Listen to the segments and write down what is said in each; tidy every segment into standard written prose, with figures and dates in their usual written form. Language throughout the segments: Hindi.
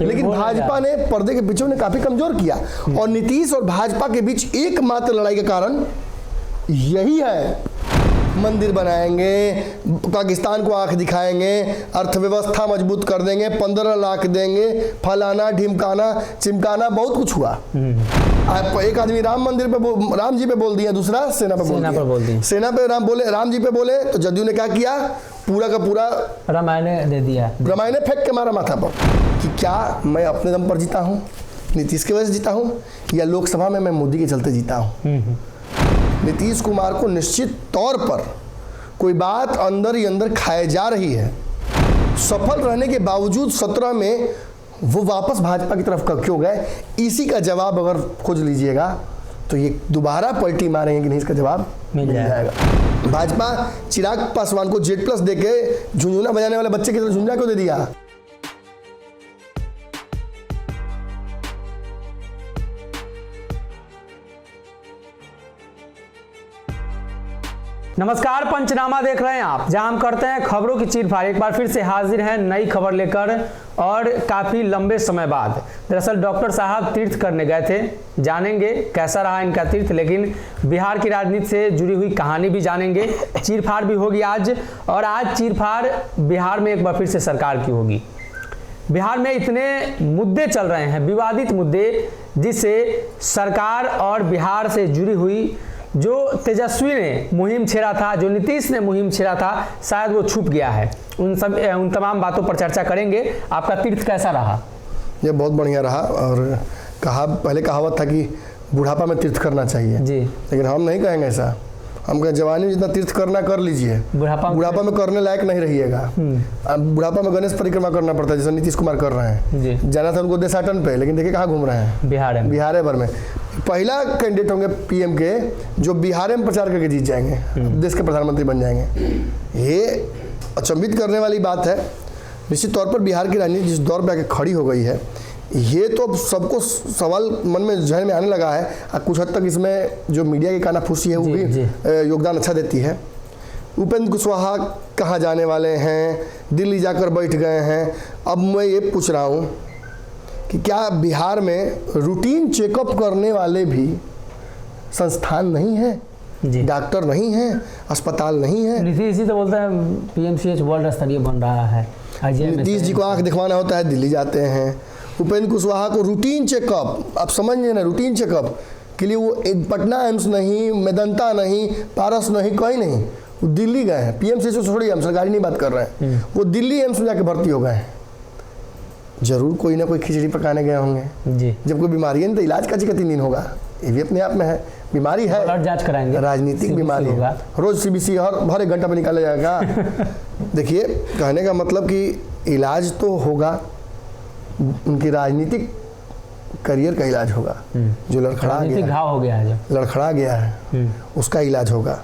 लेकिन भाजपा ने पर्दे के पीछे उन्हें काफी कमजोर किया। और नीतीश और भाजपा के बीच एकमात्र लड़ाई का कारण यही है, मंदिर बनाएंगे, पाकिस्तान को आंख दिखाएंगे, अर्थव्यवस्था मजबूत कर देंगे, 15 लाख देंगे, फलाना ढिमकाना चिमकाना, बहुत कुछ हुआ। एक आदमी राम मंदिर पे राम जी पे बोल दिया, दूसरा सेना पे बोल दिया। सेना पे राम जी पे बोले तो जदयू ने क्या किया, पूरा का पूरा रामायण दे दिया, रामायण फेंक के मारा माथा पर कि क्या मैं अपने दम पर जीता हूँ, नीतीश की वजह से जीता हूँ, या लोकसभा में मैं मोदी के चलते जीता हूँ। नीतीश कुमार को निश्चित तौर पर कोई बात अंदर ही अंदर खाए जा रही है। सफल रहने के बावजूद 17 में वो वापस भाजपा की तरफ क्यों गए, इसी का जवाब अगर खोज लीजिएगा तो ये दोबारा पलटी मारेंगे कि नहीं, इसका जवाब मिल जाएगा। भाजपा चिराग पासवान को Z+ देके झुंझुना बजाने वाले बच्चे की तरह झुंझुना क्यों दे दिया? नमस्कार, पंचनामा देख रहे हैं आप, जहां हम करते हैं खबरों की चीरफाड़। एक बार फिर से हाजिर हैं नई खबर लेकर, और काफ़ी लंबे समय बाद। दरअसल डॉक्टर साहब तीर्थ करने गए थे, जानेंगे कैसा रहा इनका तीर्थ, लेकिन बिहार की राजनीति से जुड़ी हुई कहानी भी जानेंगे, चीरफाड़ भी होगी आज। और आज चीरफाड़ बिहार में एक बार फिर से सरकार की होगी। बिहार में इतने मुद्दे चल रहे हैं, विवादित मुद्दे, जिससे सरकार और बिहार से जुड़ी हुई जो तेजस्वी ने मुहिम छेड़ा था, जो नीतीश ने मुहिम छेड़ा था, शायद वो छुप गया है। उन तमाम बातों पर चर्चा करेंगे। आपका तीर्थ कैसा रहा? ये बहुत बढ़िया रहा। और पहले कहावत था कि बुढ़ापा में तीर्थ करना चाहिए जी, लेकिन हम नहीं कहेंगे ऐसा। हम कहें जवानी में जितना तीर्थ करना कर लीजिए, बुढ़ापा में करने लायक नहीं रहिएगा। बुढ़ापा में गणेश परिक्रमा करना पड़ता है, जैसे नीतीश कुमार कर रहे हैं। जाना था उनको देसाटन पे, लेकिन देखिए कहाँ घूम रहे हैं, बिहार भर में। पहला कैंडिडेट होंगे पीएम के जो बिहार में प्रचार करके जीत जाएंगे, देश के प्रधानमंत्री बन जाएंगे। ये अचंभित करने वाली बात है। निश्चित तौर पर बिहार की राजनीति जिस दौर पर आके खड़ी हो गई है, ये तो सबको सवाल मन में जहन में आने लगा है। कुछ हद तक इसमें जो मीडिया की कानाफूसी है वो भी योगदान अच्छा देती है। उपेंद्र कुशवाहा कहाँ जाने वाले हैं, दिल्ली जाकर बैठ गए हैं। अब मैं ये पूछ रहा हूँ कि क्या बिहार में रूटीन चेकअप करने वाले भी संस्थान नहीं है, डॉक्टर नहीं है, अस्पताल नहीं है? नीतीश जी तो बोलते हैं PMCH वर्ल्ड स्तरीय बन रहा है। नीतीश जी को आँख दिखवाना होता है, दिल्ली जाते हैं। उपेंद्र कुशवाहा को रूटीन चेकअप, आप समझिए ना, रूटीन चेकअप के लिए वो पटना एम्स नहीं, मेदंता नहीं, पारस नहीं, कहीं नहीं, वो दिल्ली गए हैं। PMCH से छोड़िए, हम सरकारी नहीं बात कर रहे हैं, वो दिल्ली एम्स में जाके भर्ती हो गए हैं। जरूर कोई ना कोई खिचड़ी पकाने गए होंगे जी। जब कोई बीमारी है नहीं तो इलाज का 3 दिन होगा, ये भी अपने आप में है। बीमारी है, ब्लड जांच कराएंगे, राजनीतिक बीमारी है, रोज CBC हर 1 घंटा में निकाला जाएगा। देखिए, कहने का मतलब कि इलाज तो होगा, उनकी राजनीतिक करियर का इलाज होगा। जो लड़खड़ा गया है उसका इलाज होगा।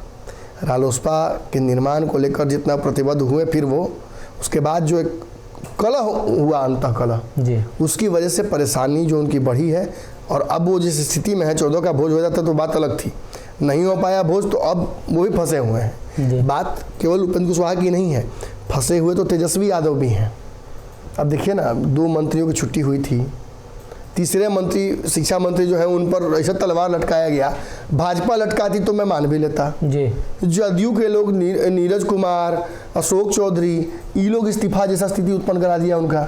रालोसपा के निर्माण को लेकर जितना प्रतिबद्ध हुए, फिर वो उसके बाद जो एक कलह हुआ, अंतःकलह, उसकी वजह से परेशानी जो उनकी बढ़ी है। और अब वो जिस स्थिति में है, 14 का भोज हो जाता तो बात अलग थी, नहीं हो पाया भोज, तो अब वो भी फंसे हुए हैं। बात केवल उपेंद्र कुशवाहा की नहीं है, फंसे हुए तो तेजस्वी यादव भी हैं। अब देखिए ना, 2 मंत्रियों की छुट्टी हुई थी, तीसरे मंत्री शिक्षा मंत्री जो है उन पर ऐसा तलवार लटकाया गया। भाजपा लटकाती तो मैं मान भी लेता जी। जदयू के लोग नीरज कुमार, अशोक चौधरी, ये लोग इस्तीफा जैसा स्थिति उत्पन्न करा दिया उनका।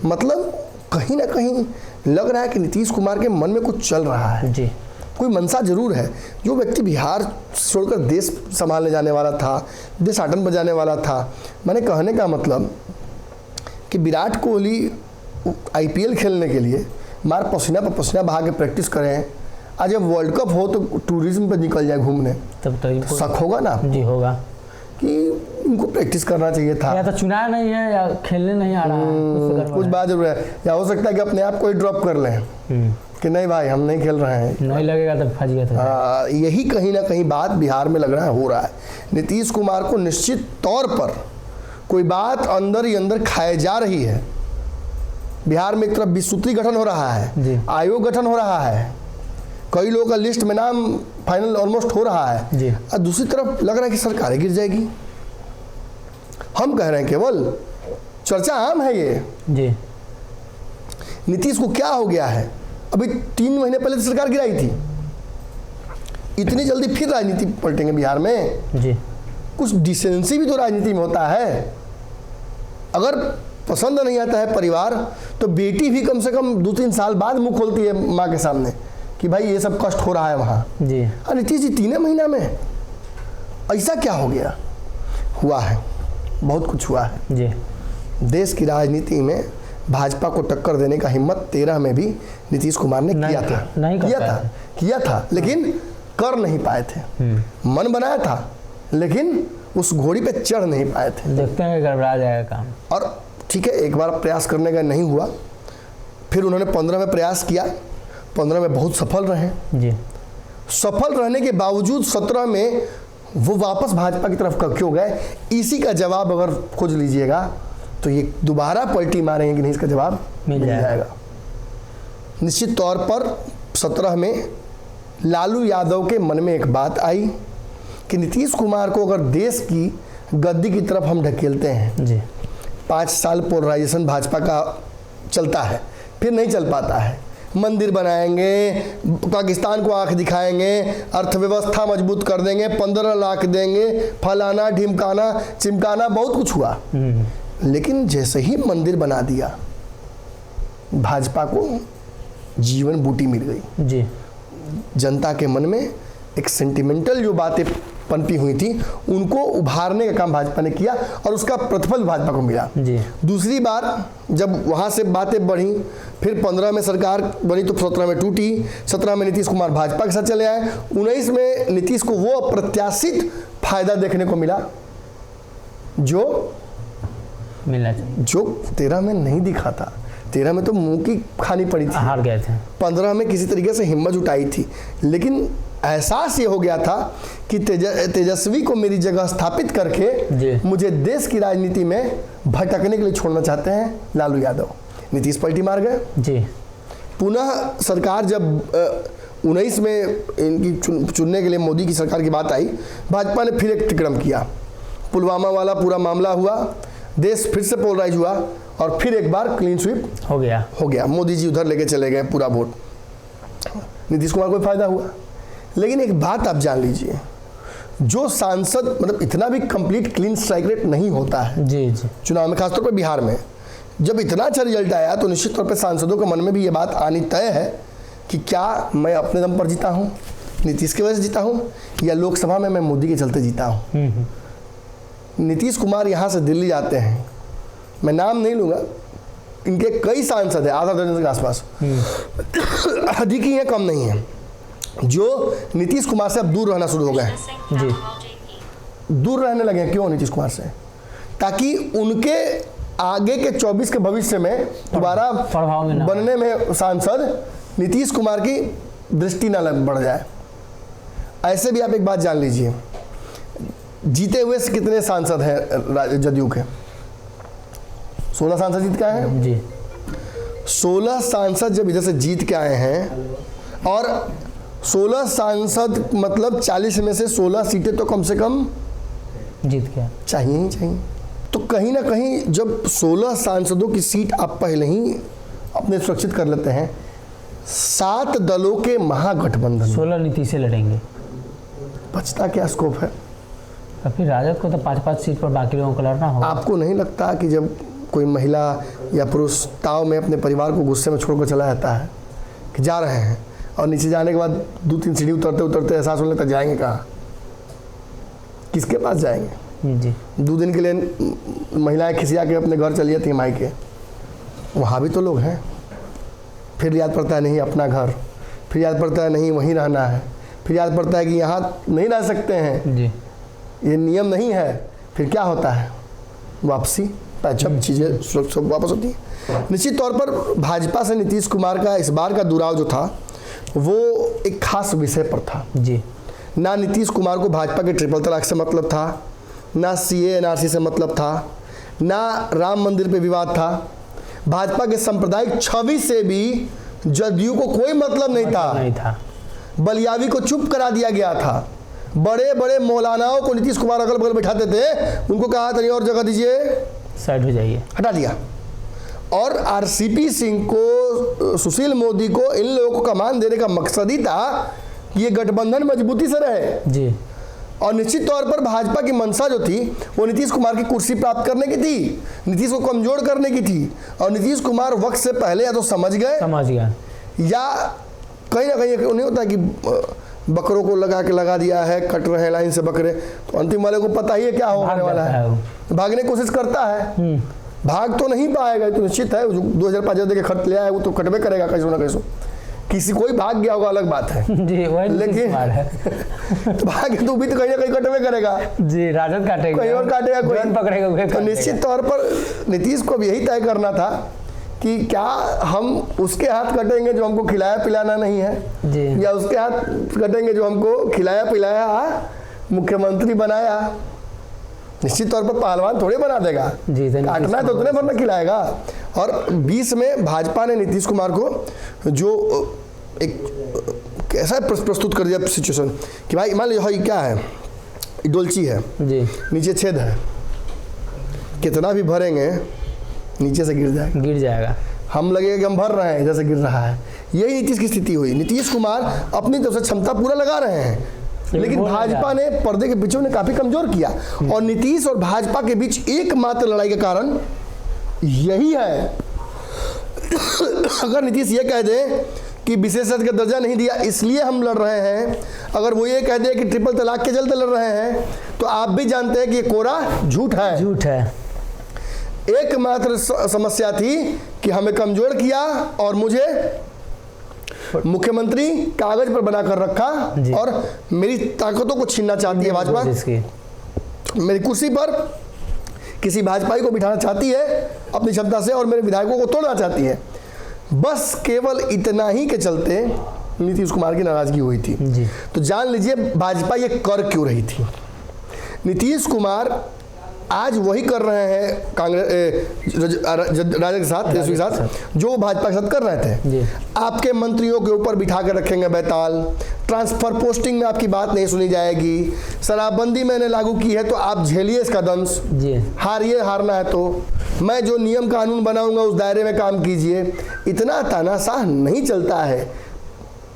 मतलब कहीं ना कहीं लग रहा है कि नीतीश कुमार के मन में कुछ चल रहा है जी। कोई मंशा जरूर है। जो व्यक्ति बिहार छोड़कर देश संभालने जाने वाला था, देशाटन पर जाने वाला था, मैंने कहने का मतलब कि विराट कोहली IPL खेलने के लिए मार पसीना पर पसीना बहा के प्रैक्टिस करें, आज जब वर्ल्ड कप हो तो टूरिज्म पर निकल जाए घूमने, तब तो शक होगा ना जी, होगा कि इनको प्रैक्टिस करना चाहिए था। या तो चुनाव नहीं है या खेलने नहीं आ रहा है, कुछ बात जरूर है। या हो सकता है कि अपने आप को ही ड्रॉप कर लें कि नहीं भाई हम नहीं खेल रहे हैं, नहीं लगेगा तो फंस गया। यही कहीं ना कहीं बात बिहार में लग रहा है हो रहा है। नीतीश कुमार को निश्चित तौर पर कोई बात अंदर ही अंदर खाए जा रही है। बिहार में एक तरफ 20 सूत्री गठन हो रहा है, आयोग गठन हो रहा है, कई लोगों का लिस्ट में नाम फाइनल ऑलमोस्ट हो रहा है, और दूसरी तरफ लग रहा है कि सरकारें गिर जाएगी। हम कह रहे हैं केवल चर्चा आम है ये जी। नीतीश को क्या हो गया है? अभी 3 महीने पहले तो सरकार गिराई थी, इतनी जल्दी फिर राजनीति पलटेंगे बिहार में? जी, कुछ डिसेंसी भी तो राजनीति में होता है। अगर पसंद नहीं आता है परिवार, तो बेटी भी कम से कम 2-3 साल बाद मुंह खोलती है माँ के सामने कि भाई ये सब कष्ट हो रहा है वहाँ। जी, और नीतीश जी 3 महीना में ऐसा क्या हो गया? हुआ है, बहुत कुछ हुआ है। जी, देश की राजनीति में भाजपा को टक्कर देने का हिम्मत 13 में भी नीतीश कुमार ने किया था, लेकिन कर नहीं पाए थे। मन बनाया था, लेकिन उस घोड़ी पे चढ़ नहीं पाए थे। देखते हैं गड़बड़ा जाएगा काम। और ठीक है, एक बार प्रयास करने का नहीं हुआ, फिर उन्होंने 15 में प्रयास किया, 15 में बहुत सफल रहे। जी, सफल रहने के बावजूद 17 में वो वापस भाजपा की तरफ क्यों गए? इसी का जवाब अगर खोज लीजिएगा तो ये दोबारा पलटी मारेंगे कि नहीं, इसका जवाब मिल जाएगा। निश्चित तौर पर 17 में लालू यादव के मन में एक बात आई कि नीतीश कुमार को अगर देश की गद्दी की तरफ हम ढकेलते हैं, जी, 5 साल पोलराइजेशन भाजपा का चलता है, फिर नहीं चल पाता है, मंदिर बनाएंगे, पाकिस्तान को आंख दिखाएंगे, अर्थव्यवस्था मजबूत कर देंगे, 15 लाख देंगे, फलाना ढिमकाना चिमकाना, बहुत कुछ हुआ। लेकिन जैसे ही मंदिर बना दिया, भाजपा को जीवन बूटी मिल गई। जी, जनता के मन में एक सेंटिमेंटल जो बातें पनपी हुई थी, उनको उभारने का काम भाजपा ने किया और उसका प्रतिफल भाजपा को मिला। जी, दूसरी बार जब वहाँ से बातें बढ़ी, फिर 15 में सरकार बनी तो 17 में टूटी, 17 में नीतीश कुमार भाजपा के साथ चले आए, 19 में नीतीश को वो अप्रत्याशित फायदा देखने को मिला जो 13 में नहीं दिखा था। 13 में तो मुंह की खानी पड़ी थी, हार गए थे। 15 में किसी तरीके से हिम्मत जुटाई थी, लेकिन एहसास ये हो गया था कि तेजस्वी को मेरी जगह स्थापित करके मुझे देश की राजनीति में भटकने के लिए छोड़ना चाहते हैं लालू यादव। नीतीश पलटी मार गए। जी, पुनः सरकार जब 19 में इनकी चुनने के लिए मोदी की सरकार की बात आई, भाजपा ने फिर एक तिकड़म किया, पुलवामा वाला पूरा मामला हुआ, देश फिर से पोलराइज हुआ और फिर एक बार क्लीन स्वीप हो गया। मोदी जी उधर लेके चले गए पूरा वोट, नीतीश कुमार को फायदा हुआ। लेकिन एक बात आप जान लीजिए, जो सांसद मतलब इतना भी कंप्लीट क्लीन स्ट्राइक रेट नहीं होता है जी, जी, चुनाव में, खासतौर पर बिहार में जब इतना अच्छा रिजल्ट आया तो निश्चित तौर पर सांसदों के मन में भी ये बात आनी तय है कि क्या मैं अपने दम पर जीता हूँ, नीतीश की वजह से जीता हूँ, या लोकसभा में मैं मोदी के चलते जीता हूँ। नीतीश कुमार यहाँ से दिल्ली जाते हैं, मैं नाम नहीं लूँगा, इनके कई सांसद हैं, आधा दर्जन के आसपास, अधिक ही है कम नहीं है, जो नीतीश कुमार से अब दूर रहना शुरू हो गए हैं। जी, दूर रहने लगे हैं। क्यों नीतीश कुमार से? ताकि उनके आगे के 24 के भविष्य में दोबारा बनने में सांसद नीतीश कुमार की दृष्टि न बढ़ जाए। ऐसे भी आप एक बात जान लीजिए, जीते हुए से कितने सांसद हैं जदयू के? 16 सांसद जीत के आए हैं जी। 16 सांसद जब इधर से जीत के आए हैं, और 16 सांसद मतलब 40 में से 16 सीटें तो कम से कम जीत के चाहिए ही चाहिए। तो कहीं ना कहीं जब 16 सांसदों की सीट आप पहले ही अपने सुरक्षित कर लेते हैं, 7 दलों के महागठबंधन 16 नीतीश से लड़ेंगे, बचता क्या स्कोप है? तो फिर राजद को तो 5-5 सीट पर बाकी लोगों को लड़ना होगा। आपको नहीं लगता कि जब कोई महिला या पुरुष ताव में अपने परिवार को गुस्से में छोड़कर चला जाता है कि जा रहे हैं, और नीचे जाने के बाद 2-3 सीढ़ी उतरते उतरते एहसास होने लगता जाएंगे कहाँ, किसके पास जाएंगे? जी, 2 दिन के लिए महिलाएं खिसिया के अपने घर चली जाती हैं मायके, वहाँ भी तो लोग हैं। फिर याद पड़ता है नहीं अपना घर, फिर याद पड़ता है नहीं वहीं रहना है, फिर याद पड़ता है कि यहाँ नहीं रह सकते हैं जी, ये नियम नहीं है। फिर क्या होता है? वापसी, पैचअप, चीज़ें सब वापस होती हैं। निश्चित तौर पर भाजपा से नीतीश कुमार का इस बार का दुराव जो था वो एक खास विषय पर था जी। ना नीतीश कुमार को भाजपा के ट्रिपल तलाक से मतलब था, ना CA NRC से मतलब था, ना राम मंदिर पे विवाद था, भाजपा के सांप्रदायिक छवि से भी जदयू को कोई मतलब नहीं था। बलियावी को चुप करा दिया गया था। बड़े बड़े मौलानाओं को नीतीश कुमार अगल बगल बैठाते थे, उनको कहा था नहीं और जगह दीजिए, साइड हो जाइए, हटा दिया। और आरसीपी सिंह को, सुशील मोदी को, इन लोगों को कमान देने का मकसद ही था कि ये गठबंधन मजबूती से रहे जी। और निश्चित तौर पर भाजपा की मंशा जो थी वो नीतीश कुमार की कुर्सी प्राप्त करने की थी, नीतीश को कमजोर करने की थी। और नीतीश कुमार वक्त से पहले या तो समझ गया या कहीं ना कहीं नहीं होता कि बकरों को लगा दिया है, कट रहे हैं लाइन से बकरे, तो अंतिम वाले को पता ही है क्या होने वाला है, भागने की कोशिश करता है, भाग तो नहीं पाएगा, तो निश्चित है। 2005 के खर्च ले आया वो तो कटवे करेगा कैसो ना कैसो, किसी कोई भाग गया होगा अलग बात है जी, वही लेकिन तो भाग तो भी तो कहीं ना कहीं कटवे करेगा जी, राजद काटेगा, कहीं और काटेगा, कोई पकड़ेगा। तो निश्चित तौर पर नीतीश को अब यही तय करना था कि क्या हम उसके हाथ कटेंगे जो हमको खिलाया पिलाना नहीं है जी, या उसके हाथ कटेंगे जो हमको खिलाया पिलाया मुख्यमंत्री बनाया। निश्चित तौर पर पहलवान थोड़े बना देगा जी, काटना है तो उतने भर ना खिलाएगा। और 20 में भाजपा ने नीतीश कुमार को जो एक कैसा प्रस्तुत कर दिया सिचुएशन कि भाई मान लीजिए ये क्या है, डोलची है जी, नीचे छेद है, कितना भी भरेंगे नीचे से गिर जाएगा, हम लगेगा कि हम भर रहे हैं जैसे गिर रहा है। यही नीतीश की स्थिति हुई। नीतीश कुमार अपनी तरफ से क्षमता पूरा लगा रहे हैं, लेकिन भाजपा ने पर्दे के पीछे उन्हें काफी कमजोर किया। और नीतीश और भाजपा के बीच एकमात्र लड़ाई का कारण यही है। अगर नीतीश ये कह दे कि विशेषज्ञ का दर्जा नहीं दिया इसलिए हम लड़ रहे हैं, अगर वो ये कह दे कि ट्रिपल तलाक के चलते लड़ रहे हैं, तो आप भी जानते हैं कि ये कोरा झूठ है। एकमात्र समस्या थी कि हमें कमजोर किया और मुझे मुख्यमंत्री कागज पर बनाकर रखा और मेरी ताकतों को छीनना चाहती है भाजपा, मेरी कुर्सी पर किसी भाजपाई को बिठाना चाहती है अपनी क्षमता से और मेरे विधायकों को तोड़ना चाहती है। बस केवल इतना ही के चलते नीतीश कुमार की नाराजगी हुई थी। तो जान लीजिए भाजपा ये कर क्यों रही थी। नीतीश कुमार आज वही कर रहे हैं कांग्रेस राजद के साथ, तेजस्वी के साथ, जो भाजपा के साथ कर रहे थे। आपके मंत्रियों के ऊपर बिठा कर रखेंगे बैताल, ट्रांसफर पोस्टिंग में आपकी बात नहीं सुनी जाएगी, शराबबंदी मैंने लागू की है तो आप झेलिए इसका दंश, हारिए, हारना है तो मैं जो नियम कानून बनाऊंगा उस दायरे में काम कीजिए। इतना तानाशाह नहीं चलता है।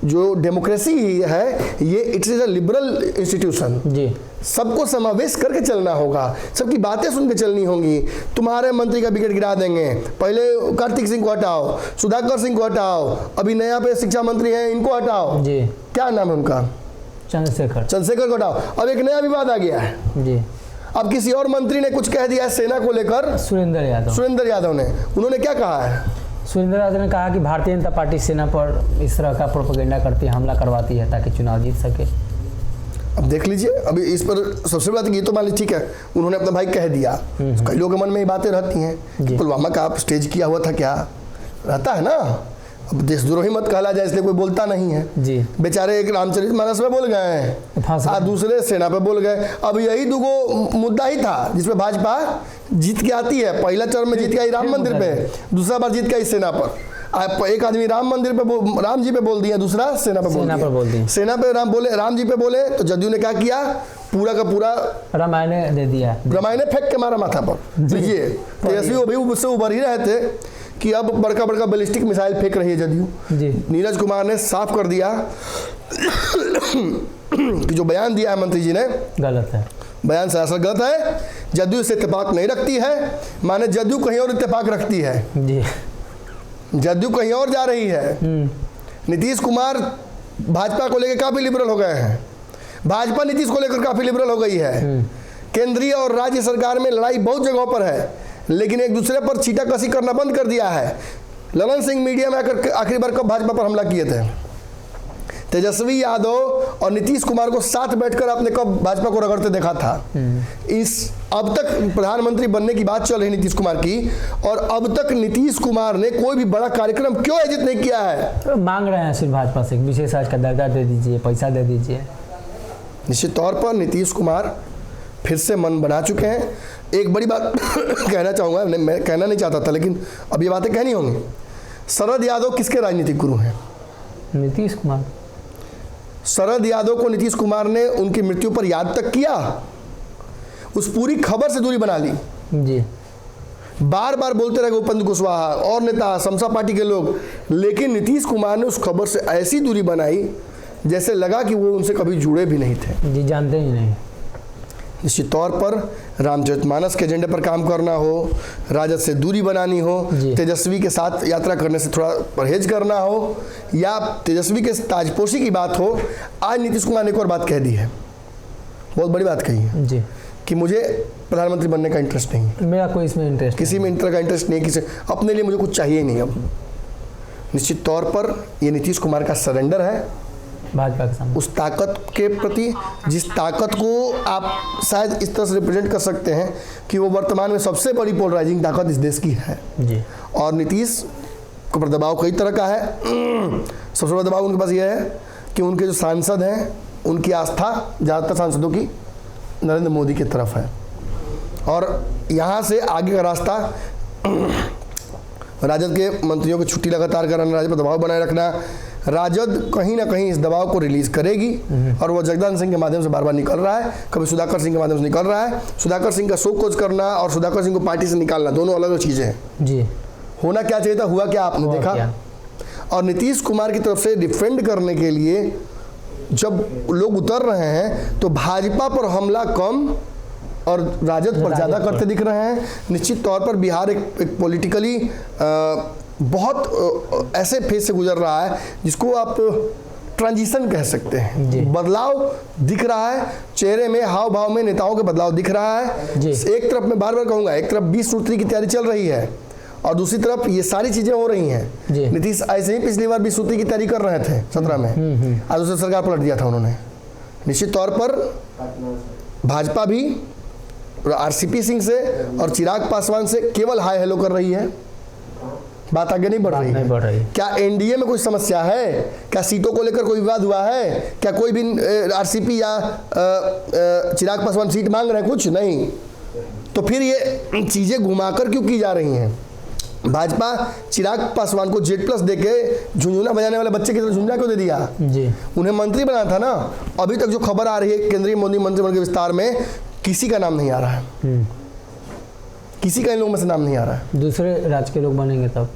जो डेमोक्रेसी है ये it's is a liberal institution, सबको समावेश करके चलना होगा, सबकी बातें सुन के चलनी होंगी। तुम्हारे मंत्री का विकेट गिरा देंगे, पहले कार्तिक सिंह को हटाओ, सुधाकर सिंह को हटाओ, अभी नया पे शिक्षा मंत्री हैं इनको हटाओ, क्या नाम है उनका, चंद्रशेखर को हटाओ। अब एक नया विवाद आ गया है अब किसी और मंत्री ने कुछ कह दिया है सेना को लेकर, सुरेंद्र यादव ने, उन्होंने क्या कहा है, सुरेंद्र यादव ने कहा कि भारतीय जनता पार्टी सेना पर इस तरह का प्रोपेगेंडा करती है, हमला करवाती है ताकि चुनाव जीत सके। अब देख लीजिए, अभी इस पर सबसे बड़ी बात ये तो मान लीजिए ठीक है, उन्होंने अपना भाई कह दिया, कई लोगों के मन में ये बातें रहती हैं, पुलवामा का आप स्टेज किया हुआ था क्या, रहता है ना। अब देशद्रोही मत कहला जाए इसलिए कोई बोलता नहीं है बेचारे, एक रामचरितमानस में बोल गए हैं, दूसरे सेना पे बोल गए। अब यही दुगो मुद्दा ही था जिसमें भाजपा जीत के आती है। पहला चरण में जीत के आई राम मंदिर पे, दूसरा बार जीत के आई सेना पर। एक आदमी राम मंदिर पे राम जी पे बोल दिया, दूसरा सेना पे बोल दिया। सेना पे राम जी पे बोले तो जदयू ने क्या किया, पूरा का पूरा रामायण दे दिया, रामायण फेंक के मारा माथा पर। देखिए तेजस्वी वो भी उससे उभर ही रहे थे कि अब बड़का बड़का बैलिस्टिक मिसाइल फेंक रही है जदयू। नीरज कुमार ने साफ कर दिया कि जो बयान दिया है मंत्री जी ने गलत है, बयान सरासर गलत है। जदयू से इत्तेफाक नहीं रखती है, माने जदयू कहीं और इत्तेफाक रखती है, जदयू कहीं और जा रही है। नीतीश कुमार भाजपा को लेकर काफी लिबरल हो गए हैं, भाजपा नीतीश को लेकर काफी लिबरल हो गई है। केंद्रीय और राज्य सरकार में लड़ाई बहुत जगहों पर है, लेकिन एक दूसरे पर छींटाकशी करना बंद कर दिया है। ललन सिंह मीडिया में आकर आखिरी बार कब भाजपा पर हमला किए थे, तेजस्वी यादव और नीतीश कुमार को साथ बैठकर आपने कब भाजपा को रगड़ते देखा था। इस अब तक प्रधानमंत्री बनने की बात चल रही नीतीश कुमार की, और अब तक नीतीश कुमार ने कोई भी बड़ा कार्यक्रम क्यों आयोजित नहीं किया है। तो मांग रहे हैं सिर्फ भाजपा से विशेष आज का दर्जा दे दीजिए, पैसा दे दीजिए। निश्चित तौर पर नीतीश कुमार फिर से मन बना चुके हैं। एक बड़ी बात कहना चाहूँगा, मैं कहना नहीं चाहता था लेकिन अब ये बातें कहनी होंगी। शरद यादव किसके राजनीतिक गुरु हैं? नीतीश कुमार। शरद यादव को नीतीश कुमार ने उनकी मृत्यु पर याद तक किया, उस पूरी खबर से दूरी बना ली। बार बार बोलते रहे उपेंद्र कुशवाहा और नेता समसा पार्टी के लोग, लेकिन नीतीश कुमार ने उस खबर से ऐसी दूरी बनाई जैसे लगा कि वो उनसे कभी जुड़े भी नहीं थे। जी, जानते ही नहीं। निश्चित तौर पर रामचरितमानस के एजेंडे पर काम करना हो, राजद से दूरी बनानी हो, तेजस्वी के साथ यात्रा करने से थोड़ा परहेज करना हो, या तेजस्वी के ताजपोशी की बात हो, आज नीतीश कुमार ने एक और बात कह दी है, बहुत बड़ी बात कही है जी, कि मुझे प्रधानमंत्री बनने का इंटरेस्ट नहीं है, मेरा कोई इसमें इंटरेस्ट, किसी में तरह का इंटरेस्ट नहीं है, किसी अपने लिए मुझे कुछ चाहिए ही नहीं। अब निश्चित तौर पर ये नीतीश कुमार का सरेंडर है भाजपा के सामने, उस ताकत के प्रति, जिस ताकत को आप शायद इस तरह से रिप्रेजेंट कर सकते हैं कि वो वर्तमान में सबसे बड़ी पोलराइजिंग ताकत इस देश की है जी। और नीतीश को पर दबाव कई तरह का है। सबसे बड़ा दबाव उनके पास यह है कि उनके जो सांसद हैं उनकी आस्था ज़्यादातर सांसदों की नरेंद्र मोदी की तरफ है, और यहाँ से आगे का रास्ता राजद के मंत्रियों की छुट्टी लगातार कराना, राजद पर दबाव बनाए रखना, राजद कहीं ना कहीं इस दबाव को रिलीज करेगी और वो जगदान सिंह के माध्यम से बार बार निकल रहा है, कभी सुधाकर सिंह के माध्यम से निकल रहा है। सुधाकर सिंह का शो कोच करना और सुधाकर सिंह को पार्टी से निकालना दोनों अलग अलग चीज़ें हैं जी। होना क्या चाहिए था, हुआ क्या आपने देखा। और नीतीश कुमार की तरफ से डिफेंड करने के लिए जब लोग उतर रहे हैं तो भाजपा पर हमला कम और राजद पर ज़्यादा करते दिख रहे हैं। निश्चित तौर पर बिहार एक पॉलिटिकली बहुत ऐसे फेज से गुजर रहा है जिसको आप ट्रांजिशन कह सकते हैं। बदलाव दिख रहा है चेहरे में, हाव भाव में नेताओं के बदलाव दिख रहा है। एक तरफ मैं बार बार कहूँगा, एक तरफ 20 सूत्री की तैयारी चल रही है और दूसरी तरफ ये सारी चीज़ें हो रही हैं। नीतीश ऐसे ही पिछली बार 20 सूत्री की तैयारी कर रहे थे 17 में, आज दूसरी सरकार पलट दिया था उन्होंने। निश्चित तौर पर भाजपा भी आरसीपी सिंह से और चिराग पासवान से केवल हाय हेलो कर रही है, बात आगे नहीं बढ़ रही है। क्या एनडीए में कोई समस्या है? क्या सीटों को लेकर कोई विवाद हुआ है? क्या कोई भी आरसीपी या चिराग पासवान सीट मांग रहे हैं? कुछ नहीं। तो फिर ये चीजें घुमाकर क्यों की जा रही हैं? भाजपा चिराग पासवान को जेड+ देके झुंझुना बजाने वाले बच्चे की तरह झुंझुना क्यों दे दिया जी? उन्हें मंत्री बनाना था ना। अभी तक जो खबर आ रही है केंद्रीय मोदी मंत्रिमंडल के विस्तार में किसी का नाम नहीं आ रहा है, किसी का इन लोगों में से नाम नहीं आ रहा है। दूसरे राज्य के लोग बनेंगे तब।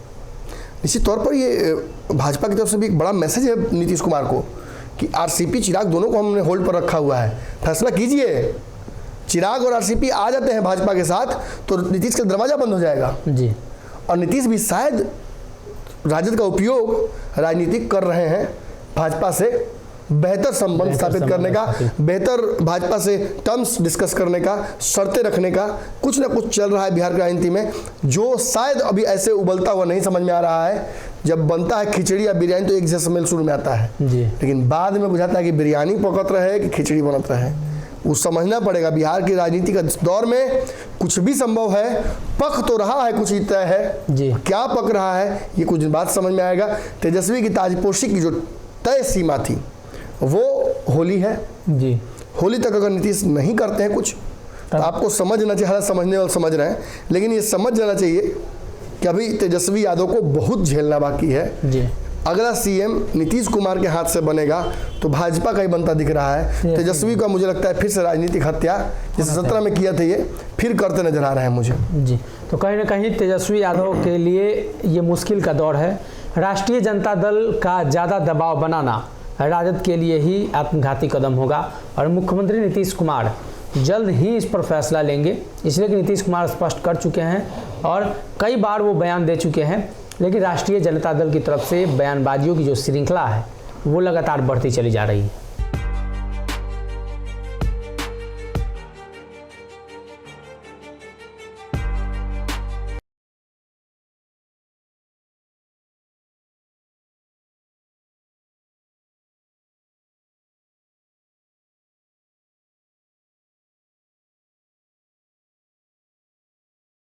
निश्चित तौर पर ये भाजपा की तरफ से भी एक बड़ा मैसेज है नीतीश कुमार को कि आरसीपी चिराग दोनों को हमने होल्ड पर रखा हुआ है, फैसला कीजिए। चिराग और आरसीपी आ जाते हैं भाजपा के साथ तो नीतीश का दरवाजा बंद हो जाएगा जी। और नीतीश भी शायद राजद का उपयोग राजनीतिक कर रहे हैं, भाजपा से बेहतर संबंध स्थापित करने का, बेहतर भाजपा से टर्म्स डिस्कस करने का, शर्तें रखने का कुछ ना कुछ चल रहा है बिहार की राजनीति में, जो शायद अभी ऐसे उबलता हुआ नहीं समझ में आ रहा है। जब बनता है खिचड़ी या बिरयानी तो एक जैसा स्मेल शुरू में आता है जी। लेकिन बाद में बुझाता है कि बिरयानी पकत रहे कि खिचड़ी बनत रहे। वो समझना पड़ेगा बिहार की राजनीति का दौर में कुछ भी संभव है। पक तो रहा है, कुछ ही तय है जी। क्या पक रहा है ये कुछ दिन बाद समझ में आएगा। तेजस्वी की ताजपोशी की जो तय सीमा थी वो होली है जी। होली तक अगर नीतीश नहीं करते हैं कुछ तो आपको समझना चाहिए, हालांकि समझने वाले समझ रहे हैं, लेकिन ये समझ जाना चाहिए कि अभी तेजस्वी यादव को बहुत झेलना बाकी है जी। अगला सीएम नीतीश कुमार के हाथ से बनेगा तो भाजपा का ही बनता दिख रहा है। तेजस्वी का मुझे लगता है फिर से राजनीतिक हत्या जैसे 17 में किया था ये फिर करते नजर आ रहे हैं मुझे जी। तो कहीं ना कहीं तेजस्वी यादव के लिए ये मुश्किल का दौर है। राष्ट्रीय जनता दल का ज़्यादा दबाव बनाना राजद के लिए ही आत्मघाती कदम होगा और मुख्यमंत्री नीतीश कुमार जल्द ही इस पर फैसला लेंगे, इसलिए कि नीतीश कुमार स्पष्ट कर चुके हैं और कई बार वो बयान दे चुके हैं। लेकिन राष्ट्रीय जनता दल की तरफ से बयानबाजियों की जो श्रृंखला है वो लगातार बढ़ती चली जा रही है।